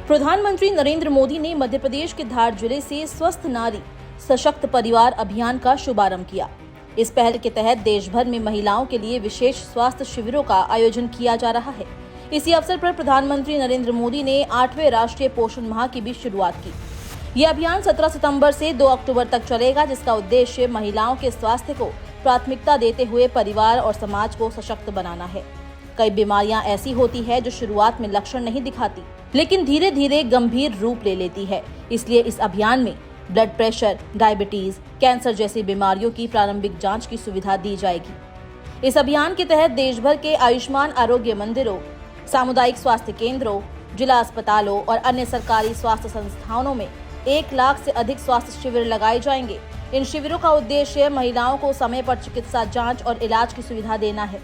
प्रधानमंत्री नरेंद्र मोदी ने मध्य प्रदेश के धार जिले से स्वस्थ नारी सशक्त परिवार अभियान का शुभारंभ किया। इस पहल के तहत देश भर में महिलाओं के लिए विशेष स्वास्थ्य शिविरों का आयोजन किया जा रहा है। इसी अवसर पर प्रधानमंत्री नरेंद्र मोदी ने 8वें राष्ट्रीय पोषण माह की भी शुरुआत की। यह अभियान 17 सितंबर से 2 अक्टूबर तक चलेगा, जिसका उद्देश्य महिलाओं के स्वास्थ्य को प्राथमिकता देते हुए परिवार और समाज को सशक्त बनाना है। कई बीमारियां ऐसी होती है जो शुरुआत में लक्षण नहीं दिखाती, लेकिन धीरे धीरे गंभीर रूप ले लेती है। इसलिए इस अभियान में ब्लड प्रेशर, डायबिटीज, कैंसर जैसी बीमारियों की प्रारंभिक जांच की सुविधा दी जाएगी। इस अभियान के तहत देश भर के आयुष्मान आरोग्य मंदिरों, सामुदायिक स्वास्थ्य केंद्रों, जिला अस्पतालों और अन्य सरकारी स्वास्थ्य संस्थानों में 1 लाख से अधिक स्वास्थ्य शिविर लगाए जाएंगे। इन शिविरों का उद्देश्य महिलाओं को समय पर चिकित्सा जांच और इलाज की सुविधा देना है।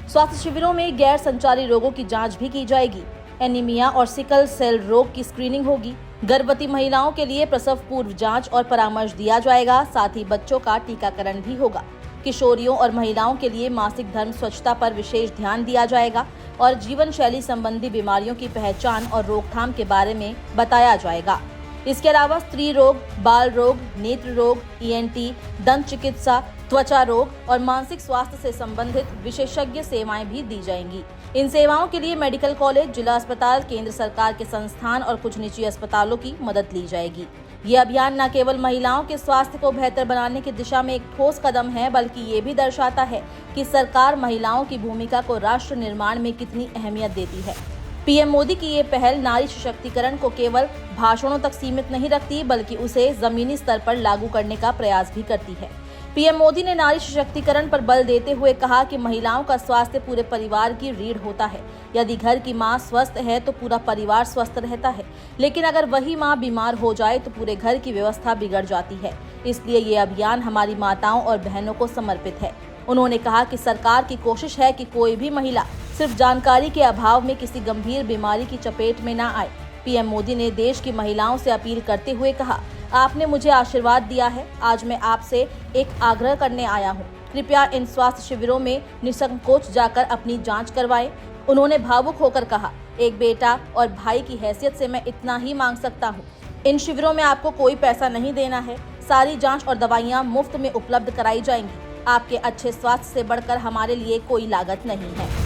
स्वास्थ्य शिविरों में गैर संचारी रोगों की जांच भी की जाएगी। एनीमिया और सिकल सेल रोग की स्क्रीनिंग होगी। गर्भवती महिलाओं के लिए प्रसव पूर्व जांच और परामर्श दिया जाएगा। साथ ही बच्चों का टीकाकरण भी होगा। किशोरियों और महिलाओं के लिए मासिक धर्म स्वच्छता पर विशेष ध्यान दिया जाएगा और जीवन शैली संबंधी बीमारियों की पहचान और रोकथाम के बारे में बताया जाएगा। इसके अलावा स्त्री रोग, बाल रोग, नेत्र रोग, ईएनटी, दंत चिकित्सा, त्वचा रोग और मानसिक स्वास्थ्य से संबंधित विशेषज्ञ सेवाएं भी दी जाएंगी। इन सेवाओं के लिए मेडिकल कॉलेज, जिला अस्पताल, केंद्र सरकार के संस्थान और कुछ निजी अस्पतालों की मदद ली जाएगी। ये अभियान न केवल महिलाओं के स्वास्थ्य को बेहतर बनाने की दिशा में एक ठोस कदम है, बल्कि ये भी दर्शाता है कि सरकार महिलाओं की भूमिका को राष्ट्र निर्माण में कितनी अहमियत देती है। पीएम मोदी की ये पहल नारी सशक्तिकरण को केवल भाषणों तक सीमित नहीं रखती, बल्कि उसे जमीनी स्तर पर लागू करने का प्रयास भी करती है। पीएम मोदी ने नारी सशक्तिकरण पर बल देते हुए कहा कि महिलाओं का स्वास्थ्य पूरे परिवार की रीढ़ होता है। यदि घर की मां स्वस्थ है तो पूरा परिवार स्वस्थ रहता है, लेकिन अगर वही मां बीमार हो जाए तो पूरे घर की व्यवस्था बिगड़ जाती है। इसलिए ये अभियान हमारी माताओं और बहनों को समर्पित है। उन्होंने कहा कि सरकार की कोशिश है कि कोई भी महिला सिर्फ जानकारी के अभाव में किसी गंभीर बीमारी की चपेट में न आए। पीएम मोदी ने देश की महिलाओं से अपील करते हुए कहा, आपने मुझे आशीर्वाद दिया है, आज मैं आपसे एक आग्रह करने आया हूँ। कृपया इन स्वास्थ्य शिविरों में निसंकोच जाकर अपनी जांच करवाएं। उन्होंने भावुक होकर कहा, एक बेटा और भाई की हैसियत से मैं इतना ही मांग सकता हूँ। इन शिविरों में आपको कोई पैसा नहीं देना है। सारी जांच और दवाइयाँ मुफ्त में उपलब्ध कराई जाएंगी। आपके अच्छे स्वास्थ्य से बढ़कर हमारे लिए कोई लागत नहीं है।